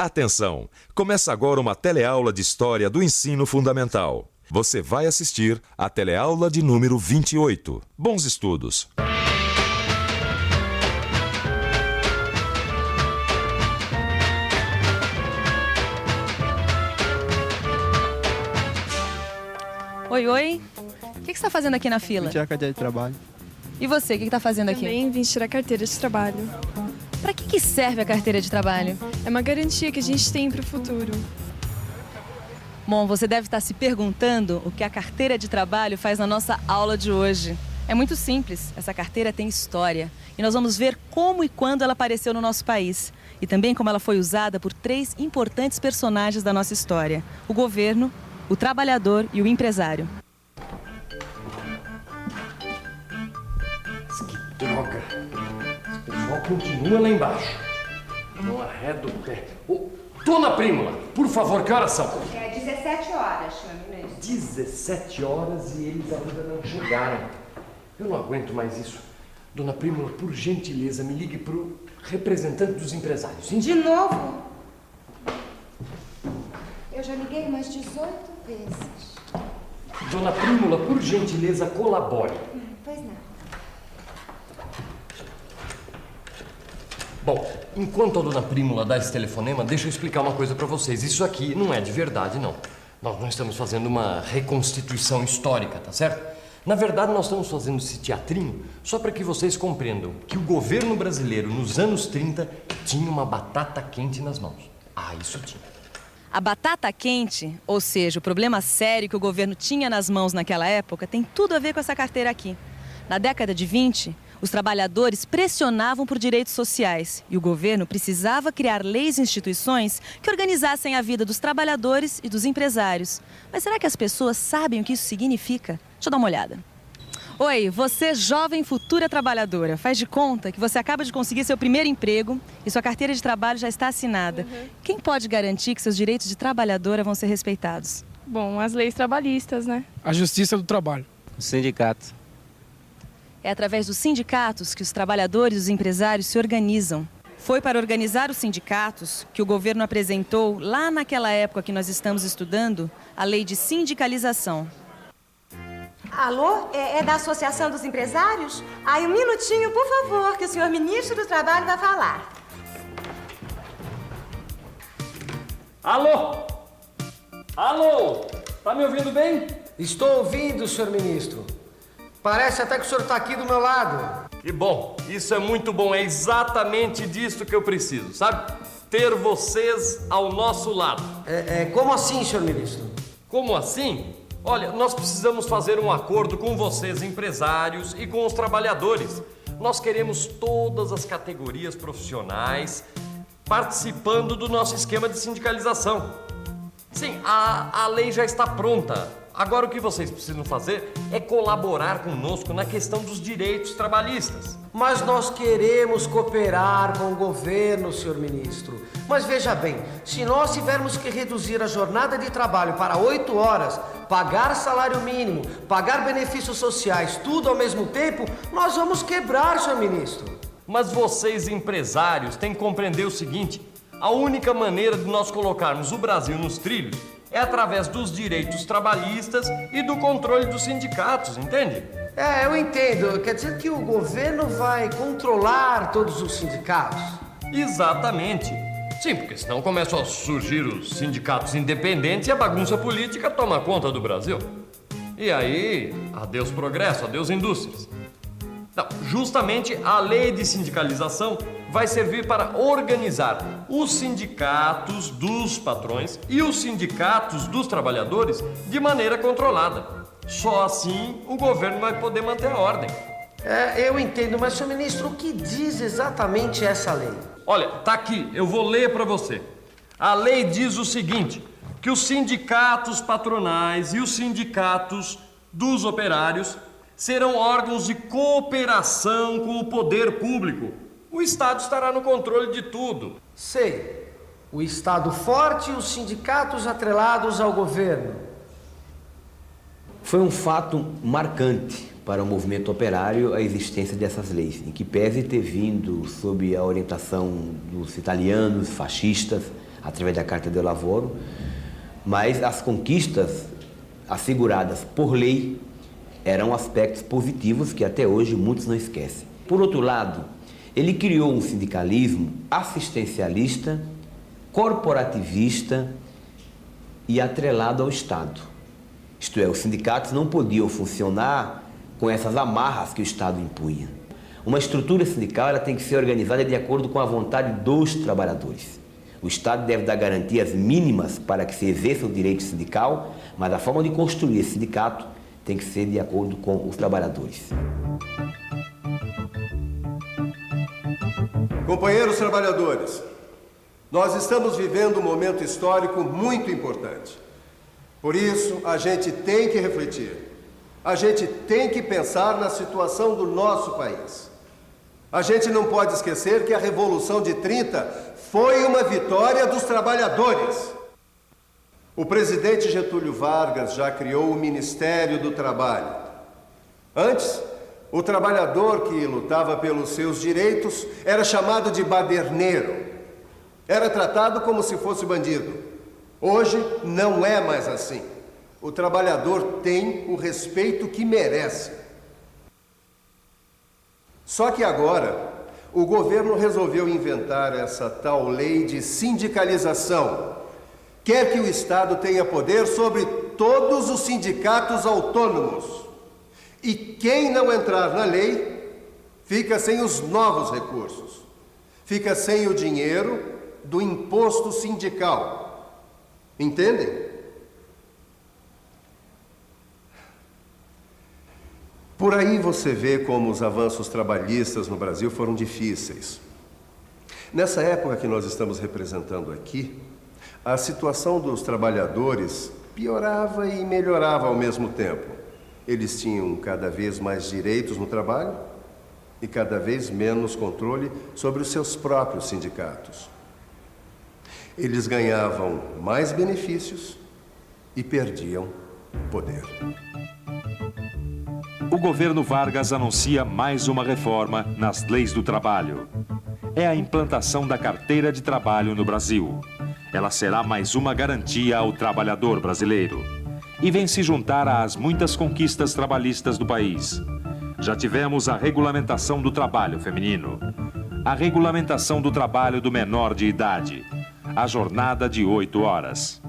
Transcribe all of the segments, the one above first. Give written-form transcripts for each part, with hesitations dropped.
Atenção! Começa agora uma teleaula de História do Ensino Fundamental. Você vai assistir a teleaula de número 28. Bons estudos! Oi, oi. O que você está fazendo aqui na fila? Vim tirar a carteira de trabalho. E você, o que está fazendo aqui? Também vim tirar a carteira de trabalho. Para que serve a carteira de trabalho? É uma garantia que a gente tem para o futuro. Bom, você deve estar se perguntando o que a carteira de trabalho faz na nossa aula de hoje. É muito simples. Essa carteira tem história. E nós vamos ver como e quando ela apareceu no nosso país. E também como ela foi usada por 3 importantes personagens da nossa história: o governo, o trabalhador e o empresário. Que droga! Esse pessoal continua lá embaixo. Não arreda o pé. Ô, Dona Prímula, por favor, que horas são? É 17 horas, senhor ministro. 17 horas e eles ainda não chegaram. Eu não aguento mais isso. Dona Prímula, por gentileza, me ligue para o representante dos empresários. De novo? Eu já liguei umas 18 vezes. Dona Prímula, por gentileza, colabore. Pois não. Bom, enquanto a Dona Prímula dá esse telefonema, deixa eu explicar uma coisa para vocês. Isso aqui não é de verdade, não. Nós não estamos fazendo uma reconstituição histórica, tá certo? Na verdade, nós estamos fazendo esse teatrinho só para que vocês compreendam que o governo brasileiro, nos anos 30, tinha uma batata quente nas mãos. Ah, isso tinha. A batata quente, ou seja, o problema sério que o governo tinha nas mãos naquela época, tem tudo a ver com essa carteira aqui. Na década de 20, os trabalhadores pressionavam por direitos sociais e o governo precisava criar leis e instituições que organizassem a vida dos trabalhadores e dos empresários. Mas será que as pessoas sabem o que isso significa? Deixa eu dar uma olhada. Oi, você jovem futura trabalhadora, faz de conta que você acaba de conseguir seu primeiro emprego e sua carteira de trabalho já está assinada. Quem pode garantir que seus direitos de trabalhadora vão ser respeitados? Bom, as leis trabalhistas, né? A Justiça do Trabalho. O sindicato. É através dos sindicatos que os trabalhadores e os empresários se organizam. Foi para organizar os sindicatos que o governo apresentou, lá naquela época que nós estamos estudando, a lei de sindicalização. Alô? É da Associação dos Empresários? Aí, um minutinho, por favor, que o senhor ministro do Trabalho vai falar. Alô? Alô? Tá me ouvindo bem? Estou ouvindo, senhor ministro. Parece até que o senhor está aqui do meu lado. Que bom, isso é muito bom, é exatamente disso que eu preciso, sabe? Ter vocês ao nosso lado. Como assim, senhor ministro? Como assim? Olha, nós precisamos fazer um acordo com vocês, empresários, e com os trabalhadores. Nós queremos todas as categorias profissionais participando do nosso esquema de sindicalização. Sim, a lei já está pronta. Agora o que vocês precisam fazer é colaborar conosco na questão dos direitos trabalhistas. Mas nós queremos cooperar com o governo, senhor ministro. Mas veja bem, se nós tivermos que reduzir a jornada de trabalho para 8 horas, pagar salário mínimo, pagar benefícios sociais, tudo ao mesmo tempo, nós vamos quebrar, senhor ministro. Mas vocês, empresários, têm que compreender o seguinte: a única maneira de nós colocarmos o Brasil nos trilhos é através dos direitos trabalhistas e do controle dos sindicatos, entende? Eu entendo. Quer dizer que o governo vai controlar todos os sindicatos? Exatamente. Sim, porque senão começam a surgir os sindicatos independentes e a bagunça política toma conta do Brasil. E aí, adeus progresso, adeus indústrias. Não, justamente a lei de sindicalização vai servir para organizar os sindicatos dos patrões e os sindicatos dos trabalhadores de maneira controlada. Só assim o governo vai poder manter a ordem. Eu entendo, mas, senhor ministro, o que diz exatamente essa lei? Olha, tá aqui, eu vou ler para você. A lei diz o seguinte, que os sindicatos patronais e os sindicatos dos operários serão órgãos de cooperação com o poder público. O Estado estará no controle de tudo. Sei. O Estado forte e os sindicatos atrelados ao governo. Foi um fato marcante para o movimento operário a existência dessas leis, em que pese ter vindo sob a orientação dos italianos fascistas, através da Carta de Lavoro, mas as conquistas asseguradas por lei eram aspectos positivos que até hoje muitos não esquecem. Por outro lado, ele criou um sindicalismo assistencialista, corporativista e atrelado ao Estado. Isto é, os sindicatos não podiam funcionar com essas amarras que o Estado impunha. Uma estrutura sindical ela tem que ser organizada de acordo com a vontade dos trabalhadores. O Estado deve dar garantias mínimas para que se exerça o direito sindical, mas a forma de construir esse sindicato tem que ser de acordo com os trabalhadores. Companheiros trabalhadores, nós estamos vivendo um momento histórico muito importante. Por isso, a gente tem que refletir. A gente tem que pensar na situação do nosso país. A gente não pode esquecer que a Revolução de 30 foi uma vitória dos trabalhadores. O presidente Getúlio Vargas já criou o Ministério do Trabalho. Antes, o trabalhador que lutava pelos seus direitos era chamado de baderneiro. Era tratado como se fosse bandido. Hoje não é mais assim. O trabalhador tem o respeito que merece. Só que agora, o governo resolveu inventar essa tal lei de sindicalização. Quer que o Estado tenha poder sobre todos os sindicatos autônomos. E quem não entrar na lei, fica sem os novos recursos. Fica sem o dinheiro do imposto sindical. Entendem? Por aí você vê como os avanços trabalhistas no Brasil foram difíceis. Nessa época que nós estamos representando aqui, a situação dos trabalhadores piorava e melhorava ao mesmo tempo. Eles tinham cada vez mais direitos no trabalho e cada vez menos controle sobre os seus próprios sindicatos. Eles ganhavam mais benefícios e perdiam poder. O governo Vargas anuncia mais uma reforma nas leis do trabalho. É a implantação da carteira de trabalho no Brasil. Ela será mais uma garantia ao trabalhador brasileiro. E vem se juntar às muitas conquistas trabalhistas do país. Já tivemos a regulamentação do trabalho feminino, a regulamentação do trabalho do menor de idade, a jornada de 8 horas.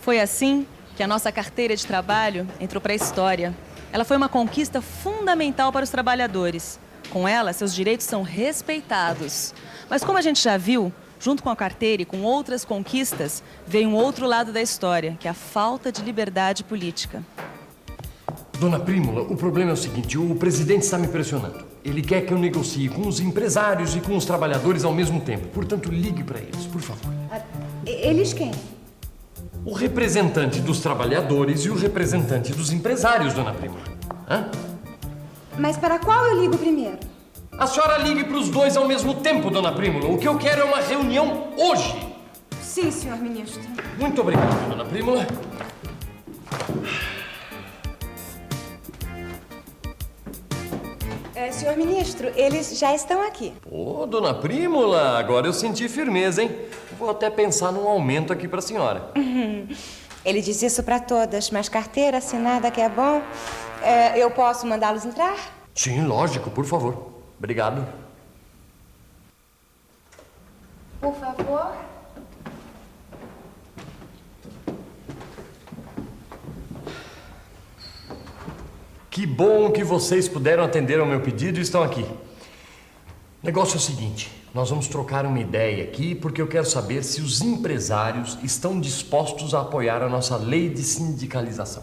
Foi assim que a nossa carteira de trabalho entrou para a história. Ela foi uma conquista fundamental para os trabalhadores. Com ela, seus direitos são respeitados. Mas como a gente já viu, junto com a carteira e com outras conquistas, veio um outro lado da história, que é a falta de liberdade política. Dona Prímula, o problema é o seguinte, o presidente está me pressionando. Ele quer que eu negocie com os empresários e com os trabalhadores ao mesmo tempo. Portanto, ligue para eles, por favor. Eles quem? O representante dos trabalhadores e o representante dos empresários, Dona Prímula. Hã? Mas para qual eu ligo primeiro? A senhora ligue para os dois ao mesmo tempo, Dona Prímula. O que eu quero é uma reunião hoje. Sim, senhor ministro. Muito obrigado, Dona Prímula. Senhor ministro, eles já estão aqui. Ô, Dona Prímula, agora eu senti firmeza, hein? Vou até pensar num aumento aqui para a senhora. Ele diz isso para todas, mas carteira assinada que é bom. Eu posso mandá-los entrar? Sim, lógico, por favor. Obrigado. Por favor. Que bom que vocês puderam atender ao meu pedido e estão aqui. O negócio é o seguinte, nós vamos trocar uma ideia aqui porque eu quero saber se os empresários estão dispostos a apoiar a nossa lei de sindicalização.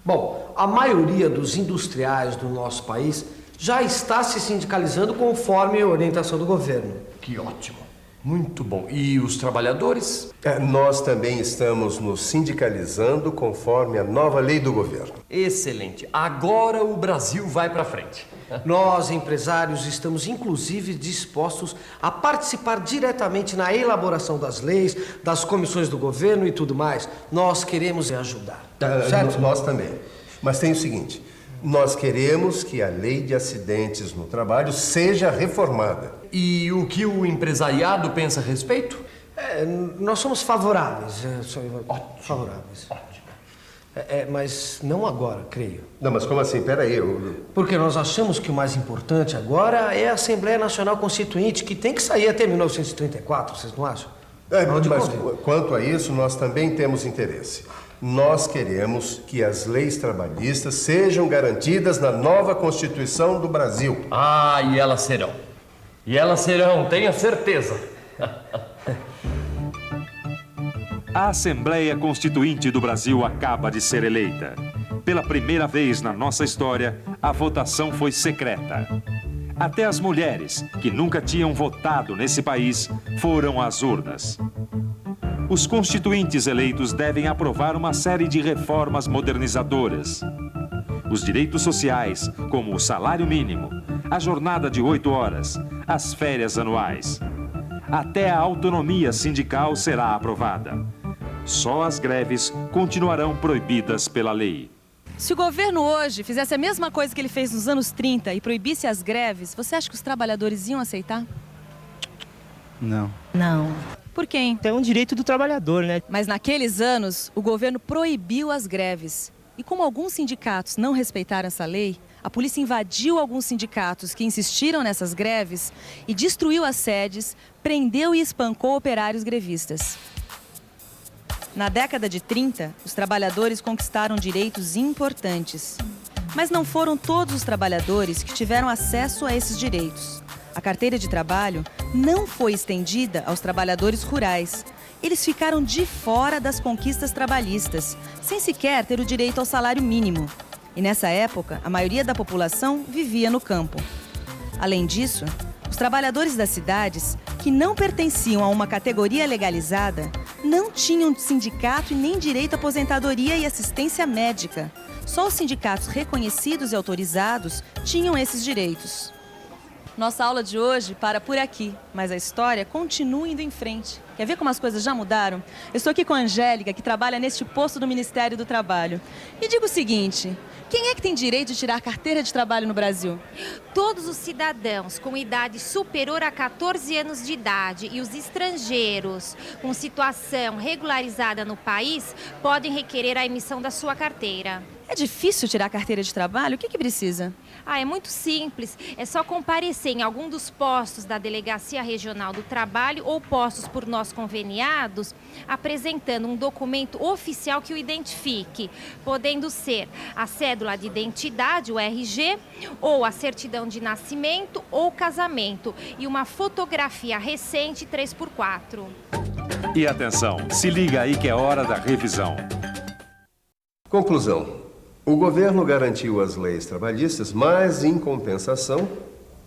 Bom, a maioria dos industriais do nosso país já está se sindicalizando conforme a orientação do governo. Que ótimo. Muito bom. E os trabalhadores? Nós também estamos nos sindicalizando conforme a nova lei do governo. Excelente. Agora o Brasil vai para frente. Nós, empresários, estamos inclusive dispostos a participar diretamente na elaboração das leis, das comissões do governo e tudo mais. Nós queremos ajudar. Certo? Nós também. Mas tem o seguinte, nós queremos que a lei de acidentes no trabalho seja reformada. E o que o empresariado pensa a respeito? Nós somos favoráveis. Favoráveis. Mas não agora, creio. Não, mas como assim? Peraí, Porque nós achamos que o mais importante agora é a Assembleia Nacional Constituinte, que tem que sair até 1934, vocês não acham? Mas quanto a isso, nós também temos interesse. Nós queremos que as leis trabalhistas sejam garantidas na nova Constituição do Brasil. Ah, e elas serão. E elas serão, tenha certeza. A Assembleia Constituinte do Brasil acaba de ser eleita. Pela primeira vez na nossa história, a votação foi secreta. Até as mulheres, que nunca tinham votado nesse país, foram às urnas. Os constituintes eleitos devem aprovar uma série de reformas modernizadoras. Os direitos sociais, como o salário mínimo, a jornada de 8 horas, as férias anuais. Até a autonomia sindical será aprovada. Só as greves continuarão proibidas pela lei. Se o governo hoje fizesse a mesma coisa que ele fez nos anos 30 e proibisse as greves, você acha que os trabalhadores iam aceitar? Não. Não. Por quê? É um direito do trabalhador, né? Mas naqueles anos, o governo proibiu as greves. E como alguns sindicatos não respeitaram essa lei, a polícia invadiu alguns sindicatos que insistiram nessas greves e destruiu as sedes, prendeu e espancou operários grevistas. Na década de 30, os trabalhadores conquistaram direitos importantes. Mas não foram todos os trabalhadores que tiveram acesso a esses direitos. A carteira de trabalho não foi estendida aos trabalhadores rurais. Eles ficaram de fora das conquistas trabalhistas, sem sequer ter o direito ao salário mínimo. E nessa época, a maioria da população vivia no campo. Além disso, os trabalhadores das cidades, que não pertenciam a uma categoria legalizada, não tinham sindicato e nem direito à aposentadoria e assistência médica. Só os sindicatos reconhecidos e autorizados tinham esses direitos. Nossa aula de hoje para por aqui, mas a história continua indo em frente. Quer ver como as coisas já mudaram? Eu estou aqui com a Angélica, que trabalha neste posto do Ministério do Trabalho. E digo o seguinte, quem é que tem direito de tirar carteira de trabalho no Brasil? Todos os cidadãos com idade superior a 14 anos de idade e os estrangeiros com situação regularizada no país podem requerer a emissão da sua carteira. É difícil tirar a carteira de trabalho? O que precisa? É muito simples. É só comparecer em algum dos postos da Delegacia Regional do Trabalho ou postos por nós conveniados, apresentando um documento oficial que o identifique, podendo ser a cédula de identidade, o RG, ou a certidão de nascimento ou casamento, e uma fotografia recente 3x4. E atenção, se liga aí que é hora da revisão. Conclusão. O governo garantiu as leis trabalhistas, mas, em compensação,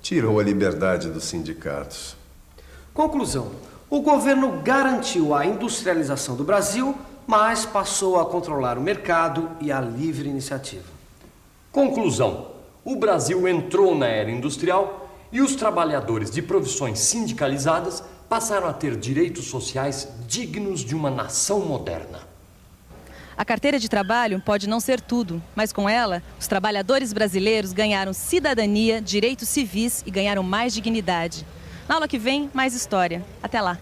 tirou a liberdade dos sindicatos. Conclusão. O governo garantiu a industrialização do Brasil, mas passou a controlar o mercado e a livre iniciativa. Conclusão. O Brasil entrou na era industrial e os trabalhadores de profissões sindicalizadas passaram a ter direitos sociais dignos de uma nação moderna. A carteira de trabalho pode não ser tudo, mas com ela, os trabalhadores brasileiros ganharam cidadania, direitos civis e ganharam mais dignidade. Na aula que vem, mais história. Até lá!